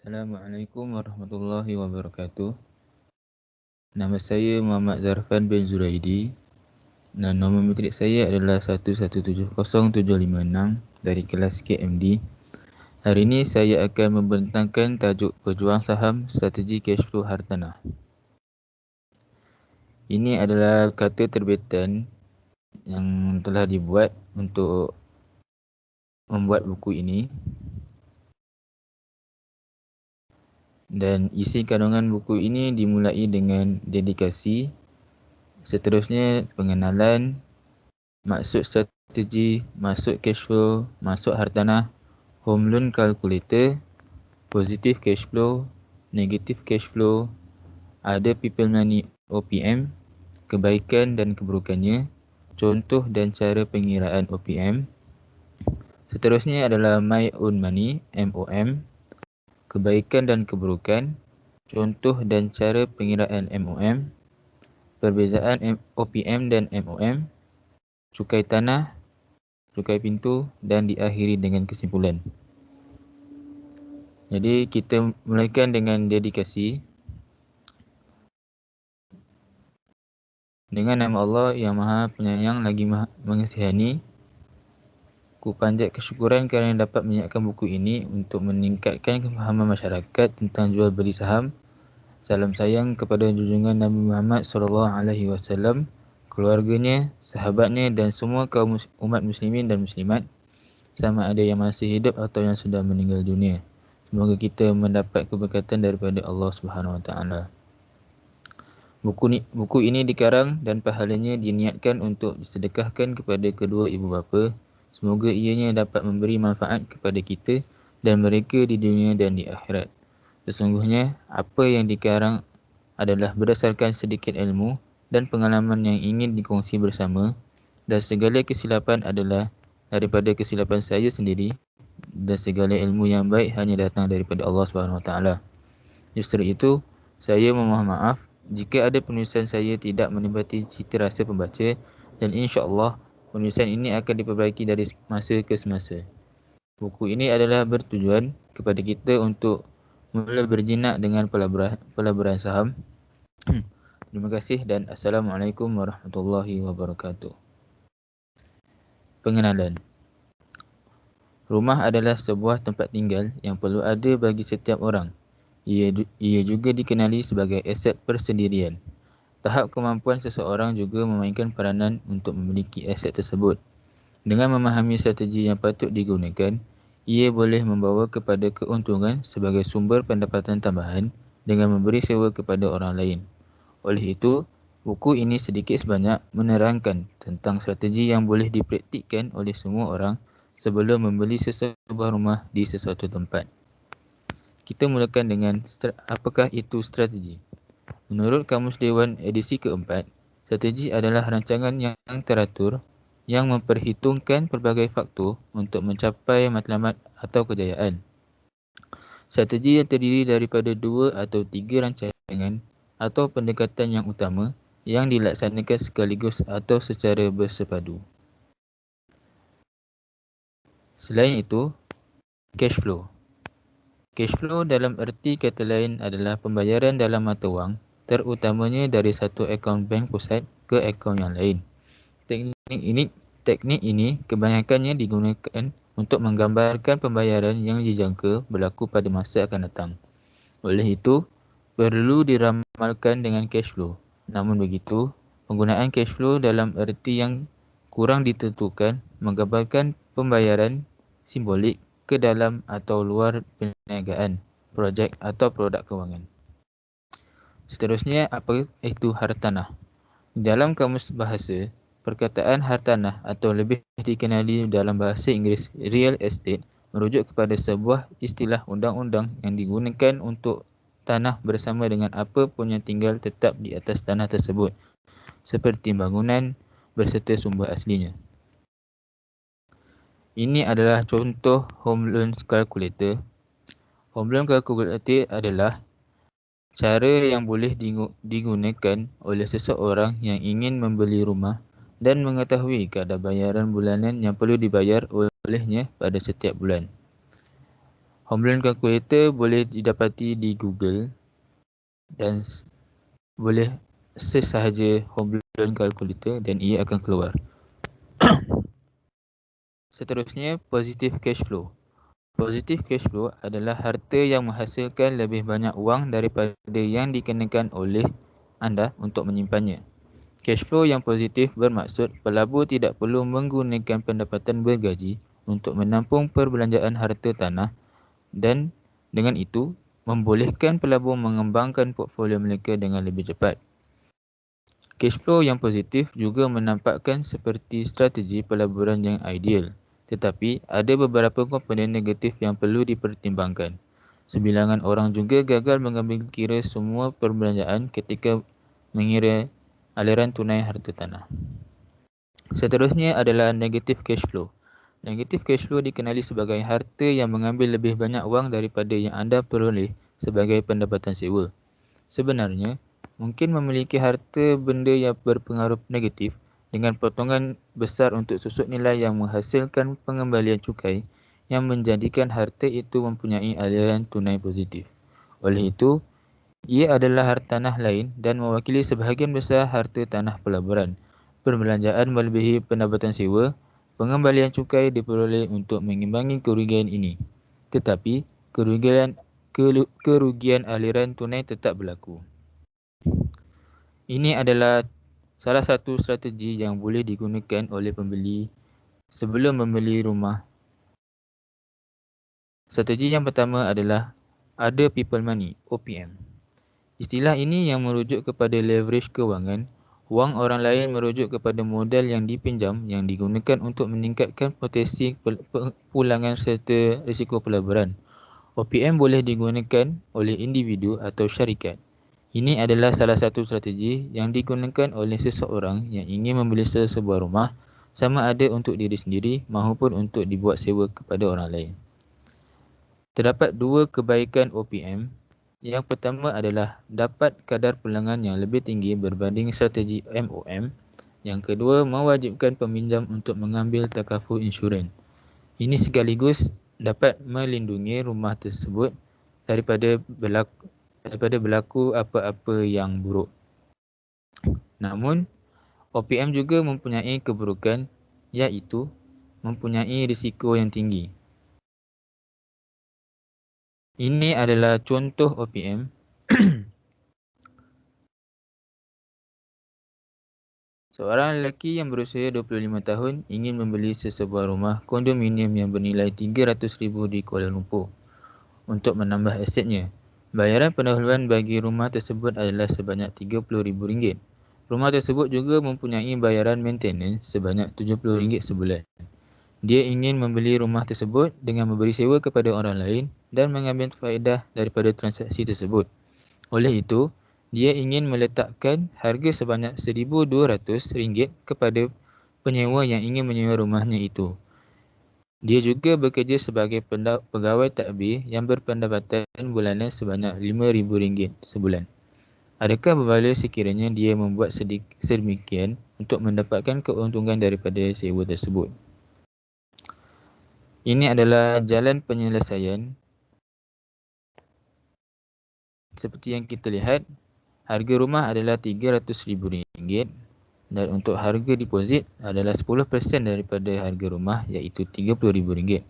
Assalamualaikum warahmatullahi wabarakatuh. Nama saya Muhammad Zarfan bin Zuraidi dan nombor matrik saya adalah 1170756 dari kelas KMD. Hari ini saya akan membentangkan tajuk pejuang saham strategi cash flow hartanah. Ini adalah kata terbitan yang telah dibuat untuk membuat buku ini. Dan isi kandungan buku ini dimulai dengan dedikasi, seterusnya pengenalan, maksud strategi, maksud cash flow, maksud hartanah, home loan calculator, positive cash flow, negative cash flow, other people money OPM, kebaikan dan keburukannya, contoh dan cara pengiraan OPM. Seterusnya adalah my own money MOM, kebaikan dan keburukan, contoh dan cara pengiraan MOM, perbezaan OPM dan MOM, cukai tanah, cukai pintu dan diakhiri dengan kesimpulan. Jadi kita mulakan dengan dedikasi. Dengan nama Allah yang Maha Penyayang lagi Maha Mengasihani, ku panjat kesyukuran kerana dapat menyiapkan buku ini untuk meningkatkan kefahaman masyarakat tentang jual beli saham. Salam sayang kepada junjungan Nabi Muhammad SAW, keluarganya, sahabatnya dan semua kaum umat muslimin dan muslimat, sama ada yang masih hidup atau yang sudah meninggal dunia. Semoga kita mendapat keberkatan daripada Allah SWT. Buku ini dikarang dan pahalanya diniatkan untuk disedekahkan kepada kedua ibu bapa. Semoga ianya dapat memberi manfaat kepada kita dan mereka di dunia dan di akhirat. Sesungguhnya, apa yang dikarang adalah berdasarkan sedikit ilmu dan pengalaman yang ingin dikongsi bersama, dan segala kesilapan adalah daripada kesilapan saya sendiri, dan segala ilmu yang baik hanya datang daripada Allah SWT. Justru itu, saya memohon maaf jika ada penulisan saya tidak menepati cita rasa pembaca, dan insya-Allah penulisan ini akan diperbaiki dari masa ke semasa. Buku ini adalah bertujuan kepada kita untuk mula berjinak dengan pelaburan saham. Terima kasih dan Assalamualaikum warahmatullahi wabarakatuh. Pengenalan. Rumah adalah sebuah tempat tinggal yang perlu ada bagi setiap orang. Ia juga dikenali sebagai aset persendirian. Tahap kemampuan seseorang juga memainkan peranan untuk memiliki aset tersebut. Dengan memahami strategi yang patut digunakan, ia boleh membawa kepada keuntungan sebagai sumber pendapatan tambahan dengan memberi sewa kepada orang lain. Oleh itu, buku ini sedikit sebanyak menerangkan tentang strategi yang boleh dipraktikkan oleh semua orang sebelum membeli sesebuah rumah di sesuatu tempat. Kita mulakan dengan apakah itu strategi. Menurut Kamus Dewan edisi keempat, strategi adalah rancangan yang teratur yang memperhitungkan pelbagai faktor untuk mencapai matlamat atau kejayaan. Strategi yang terdiri daripada 2 atau 3 rancangan atau pendekatan yang utama yang dilaksanakan sekaligus atau secara bersepadu. Selain itu, cash flow. Cash flow dalam erti kata lain adalah pembayaran dalam mata wang, terutamanya dari satu akaun bank pusat ke akaun yang lain. Teknik ini kebanyakannya digunakan untuk menggambarkan pembayaran yang dijangka berlaku pada masa akan datang. Oleh itu, perlu diramalkan dengan cash flow. Namun begitu, penggunaan cash flow dalam erti yang kurang ditentukan menggambarkan pembayaran simbolik ke dalam atau luar perniagaan, projek atau produk kewangan. Seterusnya, apa itu hartanah? Dalam kamus bahasa, perkataan hartanah atau lebih dikenali dalam bahasa Inggeris real estate merujuk kepada sebuah istilah undang-undang yang digunakan untuk tanah bersama dengan apa pun yang tinggal tetap di atas tanah tersebut, seperti bangunan berserta sumber aslinya. Ini adalah contoh home loan calculator. Home loan calculator adalah cara yang boleh digunakan oleh seseorang yang ingin membeli rumah dan mengetahui kadar bayaran bulanan yang perlu dibayar olehnya pada setiap bulan. Home loan calculator boleh didapati di Google dan boleh search sahaja home loan calculator dan ia akan keluar. Seterusnya, positive cash flow. Positive cash flow adalah harta yang menghasilkan lebih banyak wang daripada yang dikenakan oleh anda untuk menyimpannya. Cash flow yang positif bermaksud pelabur tidak perlu menggunakan pendapatan bergaji untuk menampung perbelanjaan harta tanah dan dengan itu membolehkan pelabur mengembangkan portfolio mereka dengan lebih cepat. Cash flow yang positif juga menampakkan seperti strategi pelaburan yang ideal, tetapi ada beberapa komponen negatif yang perlu dipertimbangkan. Sebilangan orang juga gagal mengambil kira semua perbelanjaan ketika mengira aliran tunai harta tanah. Seterusnya adalah negative cash flow. Negative cash flow dikenali sebagai harta yang mengambil lebih banyak wang daripada yang anda peroleh sebagai pendapatan sewa. Sebenarnya, mungkin memiliki harta benda yang berpengaruh negatif dengan potongan besar untuk susut nilai yang menghasilkan pengembalian cukai yang menjadikan harta itu mempunyai aliran tunai positif. Oleh itu, ia adalah harta tanah lain dan mewakili sebahagian besar harta tanah pelaburan. Perbelanjaan melebihi pendapatan sewa, pengembalian cukai diperoleh untuk mengimbangi kerugian ini. Tetapi, kerugian aliran tunai tetap berlaku. Ini adalah salah satu strategi yang boleh digunakan oleh pembeli sebelum membeli rumah. Strategi yang pertama adalah Other People Money, OPM. Istilah ini yang merujuk kepada leverage kewangan. Wang orang lain merujuk kepada modal yang dipinjam yang digunakan untuk meningkatkan potensi pulangan serta risiko pelaburan. OPM boleh digunakan oleh individu atau syarikat. Ini adalah salah satu strategi yang digunakan oleh seseorang yang ingin membeli sebuah rumah, sama ada untuk diri sendiri maupun untuk dibuat sewa kepada orang lain. Terdapat dua kebaikan OPM. Yang pertama adalah dapat kadar pulangan yang lebih tinggi berbanding strategi MOM. Yang kedua, mewajibkan peminjam untuk mengambil takaful insurans. Ini sekaligus dapat melindungi rumah tersebut daripada berlaku apa-apa yang buruk. Namun, OPM juga mempunyai keburukan, iaitu mempunyai risiko yang tinggi. Ini adalah contoh OPM. Seorang lelaki yang berusia 25 tahun ingin membeli sesebuah rumah kondominium yang bernilai RM300,000 di Kuala Lumpur untuk menambah asetnya. Bayaran pendahuluan bagi rumah tersebut adalah sebanyak RM30,000. Rumah tersebut juga mempunyai bayaran maintenance sebanyak RM70 sebulan. Dia ingin membeli rumah tersebut dengan memberi sewa kepada orang lain dan mengambil faedah daripada transaksi tersebut. Oleh itu, dia ingin meletakkan harga sebanyak RM1,200 kepada penyewa yang ingin menyewa rumahnya itu. Dia juga bekerja sebagai pegawai tadbir yang berpendapatan bulanan sebanyak RM5,000 sebulan. Adakah berbaloi sekiranya dia membuat sedemikian untuk mendapatkan keuntungan daripada sewa tersebut? Ini adalah jalan penyelesaian. Seperti yang kita lihat, harga rumah adalah RM300,000 dan untuk harga deposit adalah 10% daripada harga rumah, iaitu RM30,000.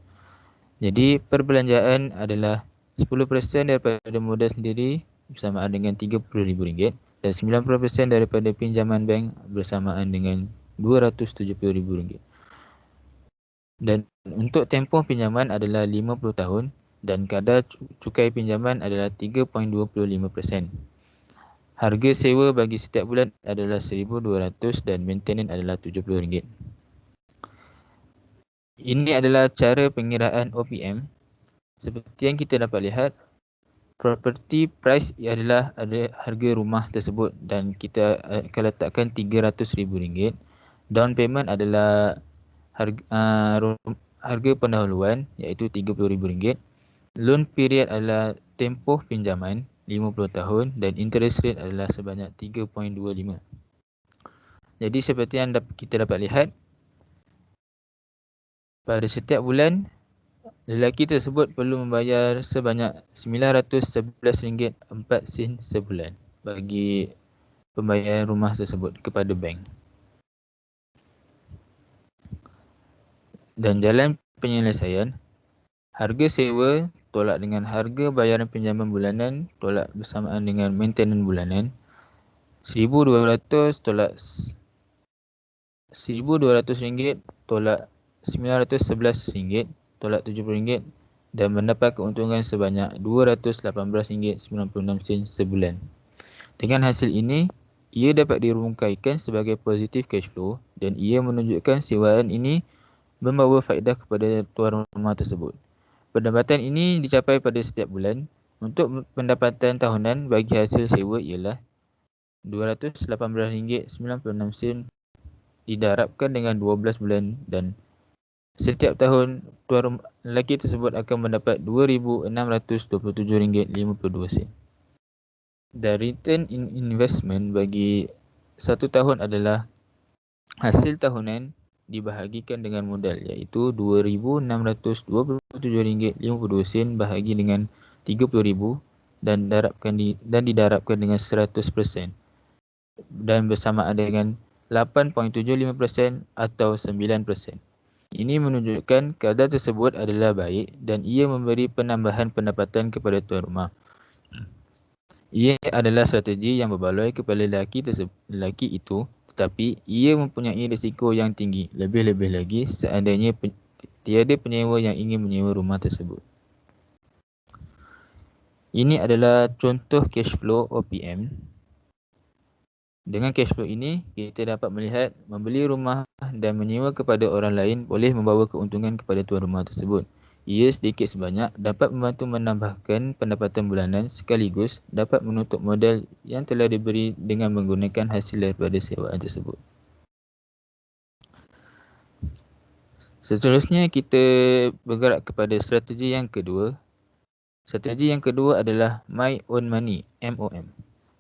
Jadi perbelanjaan adalah 10% daripada modal sendiri bersamaan dengan RM30,000 dan 90% daripada pinjaman bank bersamaan dengan RM270,000. Dan untuk tempoh pinjaman adalah 50 tahun dan kadar cukai pinjaman adalah 3.25%. Harga sewa bagi setiap bulan adalah RM1,200 dan maintenance adalah RM70. Ini adalah cara pengiraan OPM. Seperti yang kita dapat lihat, property price adalah harga rumah tersebut dan kita akan letakkan RM300,000. Down payment adalah harga pendahuluan, iaitu RM30,000. Loan period adalah tempoh pinjaman 50 tahun dan interest rate adalah sebanyak 3.25. Jadi seperti yang kita dapat lihat, pada setiap bulan Lelaki tersebut perlu membayar sebanyak RM911.04 sebulan bagi pembayaran rumah tersebut kepada bank. Dan jalan penyelesaian, harga sewa tolak dengan harga bayaran pinjaman bulanan tolak bersamaan dengan maintenance bulanan. RM1,200 tolak RM1,200 tolak RM911 tolak RM70 dan mendapat keuntungan sebanyak RM218.96 sebulan. Dengan hasil ini, ia dapat dirungkaikan sebagai positif cash flow dan ia menunjukkan sewaan ini membawa faedah kepada tuan rumah tersebut. Pendapatan ini dicapai pada setiap bulan. Untuk pendapatan tahunan bagi hasil sewa ialah RM218.96 didarabkan dengan 12 bulan dan setiap tahun tuan lelaki tersebut akan mendapat RM2,627.52. Dan return in investment bagi 1 tahun adalah hasil tahunan dibahagikan dengan modal iaitu RM2,627.52 bahagi dengan RM30,000 dan didarabkan dengan 100% dan bersamaan dengan 8.75% atau 9%. Ini menunjukkan kadar tersebut adalah baik dan ia memberi penambahan pendapatan kepada tuan rumah. Ia adalah strategi yang berbaloi kepada lelaki itu, tetapi ia mempunyai risiko yang tinggi, lebih-lebih lagi seandainya tiada penyewa yang ingin menyewa rumah tersebut. Ini adalah contoh cash flow OPM. Dengan cash flow ini, kita dapat melihat membeli rumah dan menyewa kepada orang lain boleh membawa keuntungan kepada tuan rumah tersebut. Ia sedikit sebanyak dapat membantu menambahkan pendapatan bulanan sekaligus dapat menutup modal yang telah diberi dengan menggunakan hasil daripada sewaan tersebut. Seterusnya kita bergerak kepada strategi yang kedua. Strategi yang kedua adalah My Own Money, MOM.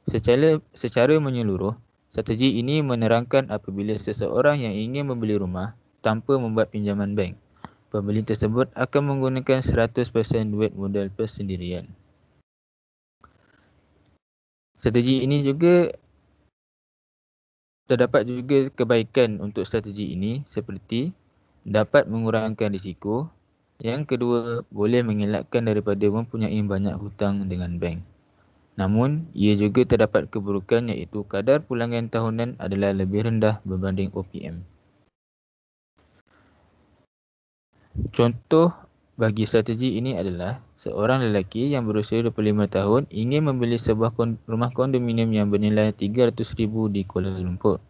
Secara menyeluruh, strategi ini menerangkan apabila seseorang yang ingin membeli rumah tanpa membuat pinjaman bank, pembeli tersebut akan menggunakan 100% duit modal persendirian. Strategi ini juga terdapat juga kebaikan untuk strategi ini seperti dapat mengurangkan risiko. Yang kedua, boleh mengelakkan daripada mempunyai banyak hutang dengan bank. Namun, ia juga terdapat keburukan iaitu kadar pulangan tahunan adalah lebih rendah berbanding OPM. Contoh bagi strategi ini adalah seorang lelaki yang berusia 25 tahun ingin membeli sebuah rumah kondominium yang bernilai RM300,000 di Kuala Lumpur.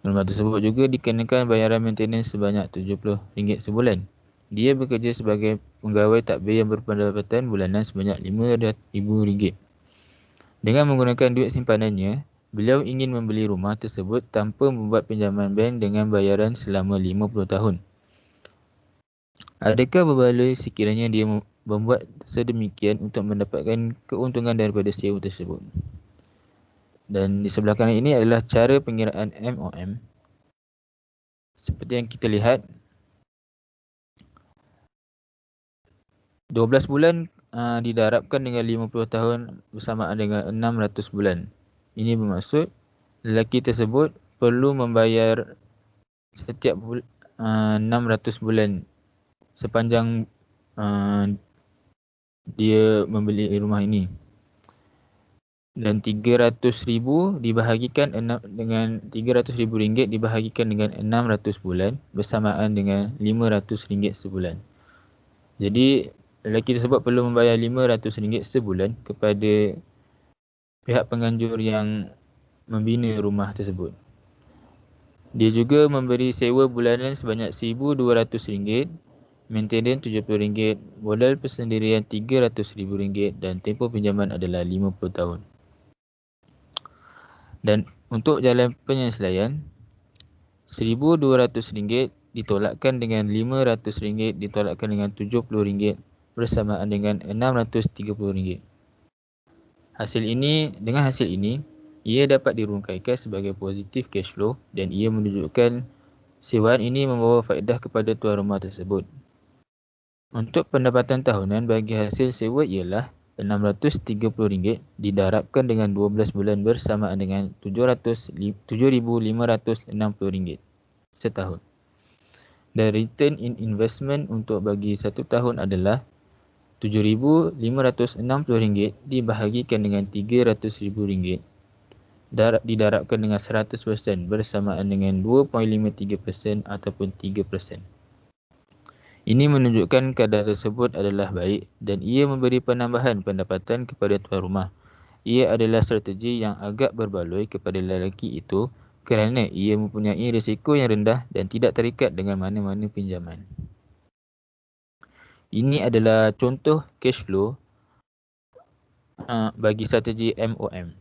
Rumah tersebut juga dikenakan bayaran maintenance sebanyak RM70 sebulan. Dia bekerja sebagai pegawai tadbir yang berpendapatan bulanan sebanyak RM5,000. Dengan menggunakan duit simpanannya, beliau ingin membeli rumah tersebut tanpa membuat pinjaman bank dengan bayaran selama 50 tahun. Adakah berbaloi sekiranya dia membuat sedemikian untuk mendapatkan keuntungan daripada sewa tersebut? Dan di sebelah kanan ini adalah cara pengiraan MOM. Seperti yang kita lihat, 12 bulan didarabkan dengan 50 tahun bersamaan dengan 600 bulan. Ini bermaksud lelaki tersebut perlu membayar setiap 600 bulan sepanjang dia membeli rumah ini. Dan RM300,000 dibahagikan dengan RM300,000 dibahagikan dengan 600 bulan bersamaan dengan RM500 sebulan. Jadi lelaki tersebut perlu membayar RM500 sebulan kepada pihak penganjur yang membina rumah tersebut. Dia juga memberi sewa bulanan sebanyak RM1,200, maintenance RM70, modal persendirian RM300,000 dan tempoh pinjaman adalah 50 tahun. Dan untuk jalan penyelesaian, RM1,200 ditolakkan dengan RM500 ditolakkan dengan RM70 bersamaan dengan RM630. Dengan hasil ini, ia dapat dirungkaikan sebagai positif cash flow dan ia menunjukkan sewaan ini membawa faedah kepada tuan rumah tersebut. Untuk pendapatan tahunan bagi hasil sewa ialah RM630 didarabkan dengan 12 bulan bersamaan dengan RM7,560 setahun. Dan return in investment untuk bagi 1 tahun adalah RM7,560 dibahagikan dengan RM300,000 didarabkan dengan 100% bersamaan dengan 2.53% ataupun 3%. Ini menunjukkan kadar tersebut adalah baik dan ia memberi penambahan pendapatan kepada tuan rumah. Ia adalah strategi yang agak berbaloi kepada lelaki itu kerana ia mempunyai risiko yang rendah dan tidak terikat dengan mana-mana pinjaman. Ini adalah contoh cash flow bagi strategi MOM.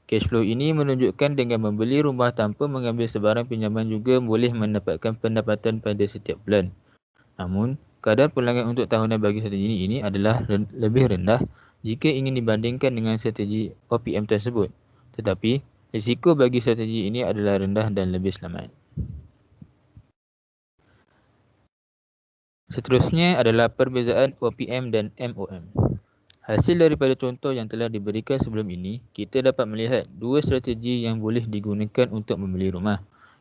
Cash flow ini menunjukkan dengan membeli rumah tanpa mengambil sebarang pinjaman juga boleh mendapatkan pendapatan pada setiap bulan. Namun, kadar pulangan untuk tahunan bagi strategi ini adalah lebih rendah jika ingin dibandingkan dengan strategi OPM tersebut. Tetapi, risiko bagi strategi ini adalah rendah dan lebih selamat. Seterusnya adalah perbezaan OPM dan MOM. Hasil daripada contoh yang telah diberikan sebelum ini, kita dapat melihat dua strategi yang boleh digunakan untuk membeli rumah.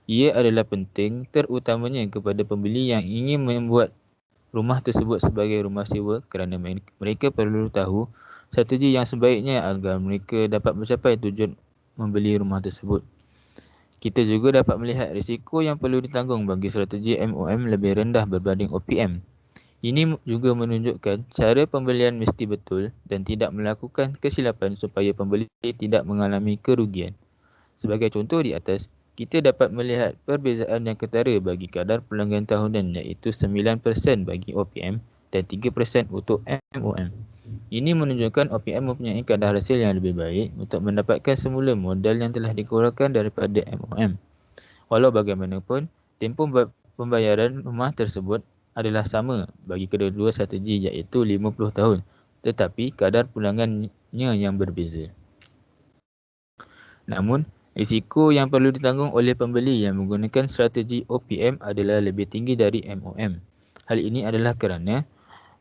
Ia adalah penting terutamanya kepada pembeli yang ingin membuat rumah tersebut sebagai rumah sewa kerana mereka perlu tahu strategi yang sebaiknya agar mereka dapat mencapai tujuan membeli rumah tersebut. Kita juga dapat melihat risiko yang perlu ditanggung bagi strategi MOM lebih rendah berbanding OPM. Ini juga menunjukkan cara pembelian mesti betul dan tidak melakukan kesilapan supaya pembeli tidak mengalami kerugian. Sebagai contoh di atas, kita dapat melihat perbezaan yang ketara bagi kadar pulangan tahunan iaitu 9% bagi OPM dan 3% untuk MOM. Ini menunjukkan OPM mempunyai kadar hasil yang lebih baik untuk mendapatkan semula modal yang telah dikeluarkan daripada MOM. Walau bagaimanapun, tempoh pembayaran rumah tersebut adalah sama bagi kedua-dua strategi iaitu 50 tahun, tetapi kadar pulangannya yang berbeza. Namun, risiko yang perlu ditanggung oleh pembeli yang menggunakan strategi OPM adalah lebih tinggi dari MOM. Hal ini adalah kerana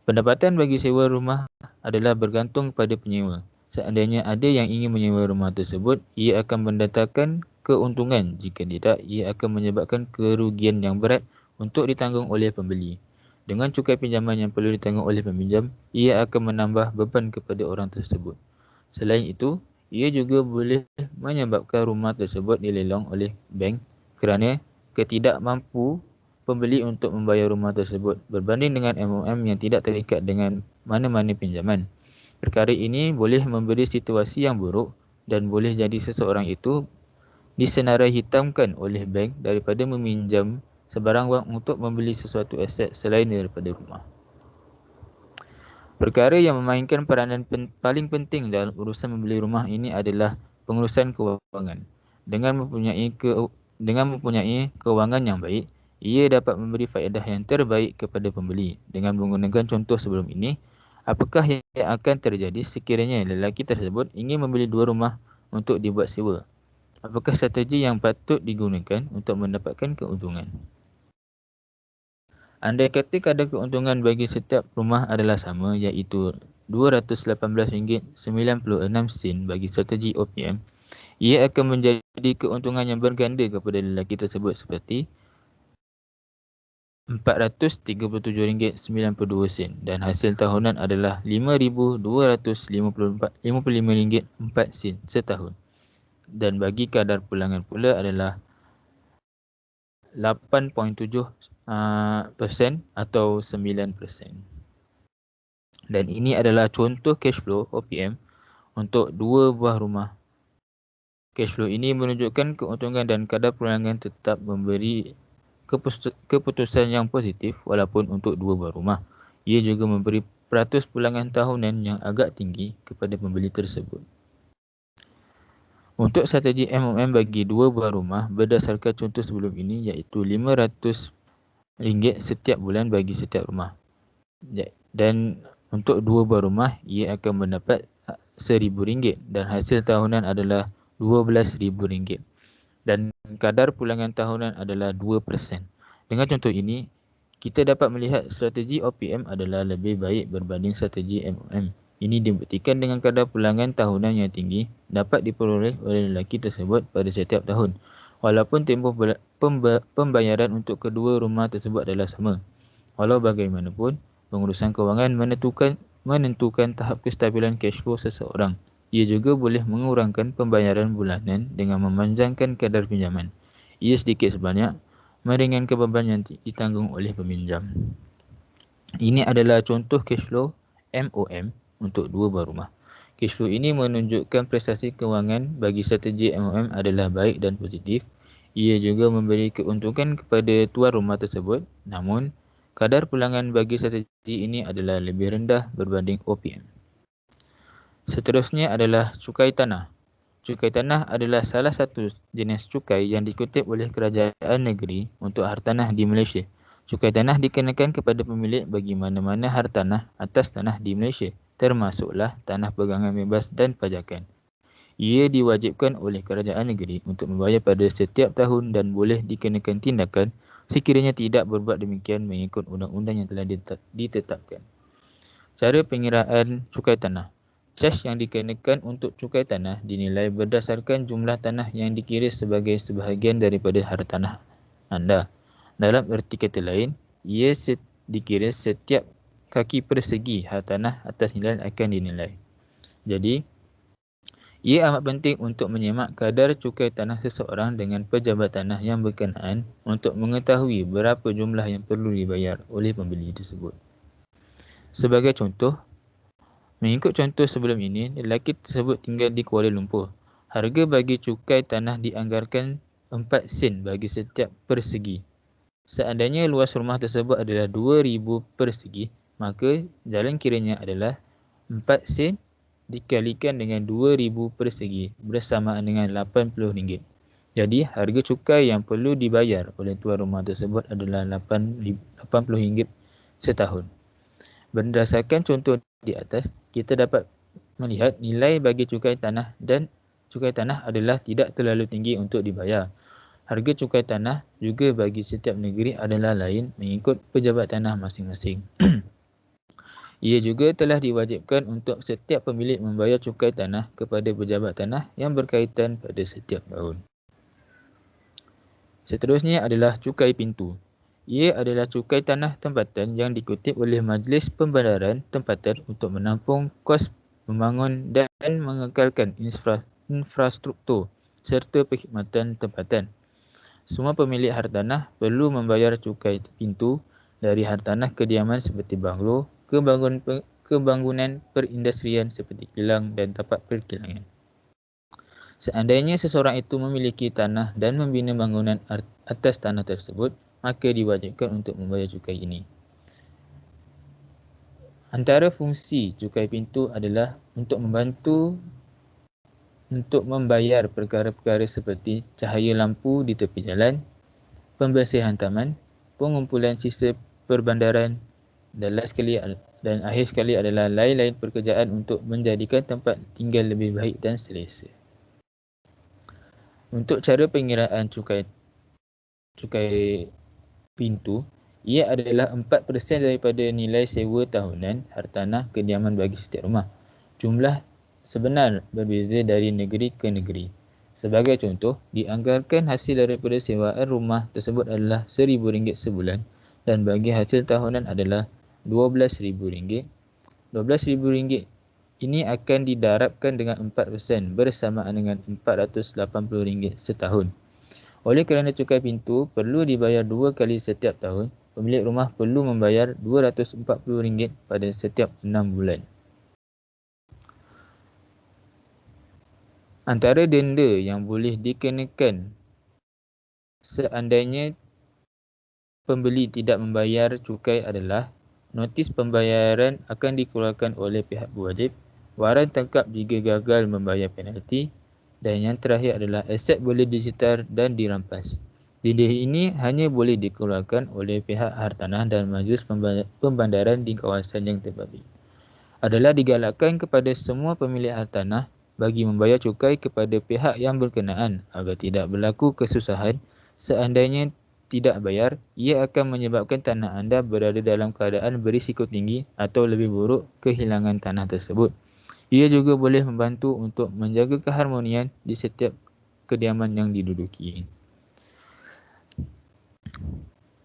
pendapatan bagi sewa rumah adalah bergantung pada penyewa. Seandainya ada yang ingin menyewa rumah tersebut, ia akan mendatangkan keuntungan. Jika tidak, ia akan menyebabkan kerugian yang berat untuk ditanggung oleh pembeli. Dengan cukai pinjaman yang perlu ditanggung oleh peminjam, ia akan menambah beban kepada orang tersebut. Selain itu, ia juga boleh menyebabkan rumah tersebut dilelong oleh bank kerana ketidakmampu pembeli untuk membayar rumah tersebut berbanding dengan MOM yang tidak terikat dengan mana-mana pinjaman. Perkara ini boleh memberi situasi yang buruk dan boleh jadi seseorang itu disenarai hitamkan oleh bank daripada meminjam sebarang wang untuk membeli sesuatu aset selain daripada rumah. Perkara yang memainkan peranan paling penting dalam urusan membeli rumah ini adalah pengurusan kewangan. Dengan mempunyai kewangan yang baik, ia dapat memberi faedah yang terbaik kepada pembeli. Dengan menggunakan contoh sebelum ini, apakah yang akan terjadi sekiranya lelaki tersebut ingin membeli dua rumah untuk dibuat sewa? Apakah strategi yang patut digunakan untuk mendapatkan keuntungan? Andai kata kadar keuntungan bagi setiap rumah adalah sama iaitu RM218.96 bagi strategi OPM, ia akan menjadi keuntungan yang berganda kepada lelaki tersebut seperti RM437.92 dan hasil tahunan adalah RM5,255.4 setahun. Dan bagi kadar pulangan pula adalah 8.7% atau 9%. Dan ini adalah contoh cash flow OPM untuk dua buah rumah. Cash flow ini menunjukkan keuntungan dan kadar pulangan tetap memberi keputusan yang positif walaupun untuk dua buah rumah. Ia juga memberi peratus pulangan tahunan yang agak tinggi kepada pembeli tersebut. Untuk strategi MOM bagi dua buah rumah berdasarkan contoh sebelum ini iaitu RM500 setiap bulan bagi setiap rumah. Dan untuk dua buah rumah ia akan mendapat RM1,000 dan hasil tahunan adalah RM12,000 dan kadar pulangan tahunan adalah 2%. Dengan contoh ini, Kita dapat melihat strategi OPM adalah lebih baik berbanding strategi MOM. Ini dibuktikan dengan kadar pulangan tahunan yang tinggi dapat diperoleh oleh lelaki tersebut pada setiap tahun, walaupun tempoh pembayaran untuk kedua rumah tersebut adalah sama. Walau bagaimanapun, pengurusan kewangan menentukan tahap kestabilan cash flow seseorang. Ia juga boleh mengurangkan pembayaran bulanan dengan memanjangkan kadar pinjaman. Ia sedikit sebanyak meringankan beban yang ditanggung oleh peminjam. Ini adalah contoh cash flow MOM untuk dua buah rumah. Cash flow ini menunjukkan prestasi kewangan bagi strategi MOM adalah baik dan positif. Ia juga memberi keuntungan kepada tuan rumah tersebut, namun kadar pulangan bagi strategi ini adalah lebih rendah berbanding OPM. Seterusnya adalah cukai tanah. Cukai tanah adalah salah satu jenis cukai yang dikutip oleh kerajaan negeri untuk hartanah di Malaysia. Cukai tanah dikenakan kepada pemilik bagi mana-mana hartanah atas tanah di Malaysia, termasuklah tanah pegangan bebas dan pajakan. Ia diwajibkan oleh kerajaan negeri untuk membayar pada setiap tahun dan boleh dikenakan tindakan sekiranya tidak berbuat demikian mengikut undang-undang yang telah ditetapkan. Cara pengiraan cukai tanah. Cas yang dikenakan untuk cukai tanah dinilai berdasarkan jumlah tanah yang dikira sebagai sebahagian daripada hartanah anda. Dalam erti kata lain, ia dikira setiap kaki persegi hartanah atas nilai akan dinilai. Jadi, ia amat penting untuk menyemak kadar cukai tanah seseorang dengan pejabat tanah yang berkenaan untuk mengetahui berapa jumlah yang perlu dibayar oleh pembeli tersebut. Sebagai contoh, mengikut contoh sebelum ini, lelaki tersebut tinggal di Kuala Lumpur. Harga bagi cukai tanah dianggarkan 4 sen bagi setiap persegi. Seandainya luas rumah tersebut adalah 2,000 persegi, maka jalan kiranya adalah 4 sen dikalikan dengan 2,000 persegi bersamaan dengan RM80. Jadi, harga cukai yang perlu dibayar oleh tuan rumah tersebut adalah RM80 setahun. Berdasarkan contoh di atas, kita dapat melihat nilai bagi cukai tanah dan cukai tanah adalah tidak terlalu tinggi untuk dibayar. Harga cukai tanah juga bagi setiap negeri adalah lain mengikut pejabat tanah masing-masing. Ia juga telah diwajibkan untuk setiap pemilik membayar cukai tanah kepada pejabat tanah yang berkaitan pada setiap tahun. Seterusnya adalah cukai pintu. Ia adalah cukai tanah tempatan yang dikutip oleh Majlis Pembandaran Tempatan untuk menampung kos membangun dan mengekalkan infrastruktur serta perkhidmatan tempatan. Semua pemilik hartanah perlu membayar cukai pintu dari hartanah kediaman seperti banglo, kebangunan perindustrian seperti kilang dan tapak perkilangan. Seandainya seseorang itu memiliki tanah dan membina bangunan atas tanah tersebut, maka diwajibkan untuk membayar cukai ini. Antara fungsi cukai pintu adalah untuk membantu untuk membayar perkara-perkara seperti cahaya lampu di tepi jalan, pembersihan taman, pengumpulan sisa perbandaran dan akhir sekali adalah lain-lain pekerjaan untuk menjadikan tempat tinggal lebih baik dan selesa. Untuk cara pengiraan cukai pintu, ia adalah 4% daripada nilai sewa tahunan hartanah kediaman bagi setiap rumah. Jumlah sebenar berbeza dari negeri ke negeri. Sebagai contoh, dianggarkan hasil daripada sewaan rumah tersebut adalah RM1,000 sebulan dan bagi hasil tahunan adalah RM12,000. RM12,000 ini akan didarabkan dengan 4% bersamaan dengan RM480 setahun. Oleh kerana cukai pintu perlu dibayar 2 kali setiap tahun, pemilik rumah perlu membayar RM240 pada setiap 6 bulan. Antara denda yang boleh dikenakan seandainya pembeli tidak membayar cukai adalah notis pembayaran akan dikeluarkan oleh pihak berwajib, waran tangkap jika gagal membayar penalti, dan yang terakhir adalah aset boleh disetar dan dirampas. Denda ini hanya boleh dikeluarkan oleh pihak hartanah dan majlis pembandaran di kawasan yang terbabit. Adalah digalakkan kepada semua pemilik hartanah bagi membayar cukai kepada pihak yang berkenaan agar tidak berlaku kesusahan seandainya tidak bayar, ia akan menyebabkan tanah anda berada dalam keadaan berisiko tinggi atau lebih buruk kehilangan tanah tersebut. Ia juga boleh membantu untuk menjaga keharmonian di setiap kediaman yang diduduki.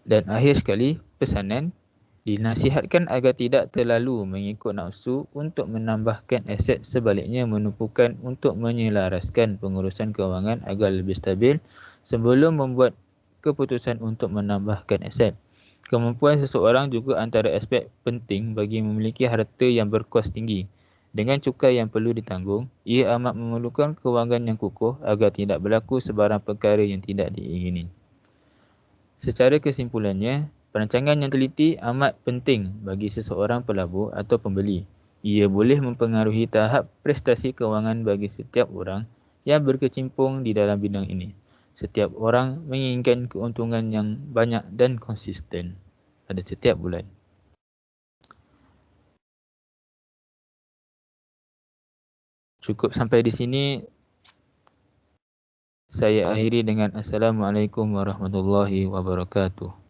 Dan akhir sekali, pesanan, dinasihatkan agar tidak terlalu mengikut nafsu untuk menambahkan aset, sebaliknya menumpukan untuk menyelaraskan pengurusan kewangan agar lebih stabil sebelum membuat keputusan untuk menambahkan aset. Kemampuan seseorang juga antara aspek penting bagi memiliki harta yang berkos tinggi. Dengan cukai yang perlu ditanggung, ia amat memerlukan kewangan yang kukuh agar tidak berlaku sebarang perkara yang tidak diingini. Secara kesimpulannya, perancangan yang teliti amat penting bagi seseorang pelabur atau pembeli. Ia boleh mempengaruhi tahap prestasi kewangan bagi setiap orang yang berkecimpung di dalam bidang ini. Setiap orang menginginkan keuntungan yang banyak dan konsisten pada setiap bulan. Cukup sampai di sini. Saya akhiri dengan Assalamualaikum warahmatullahi wabarakatuh.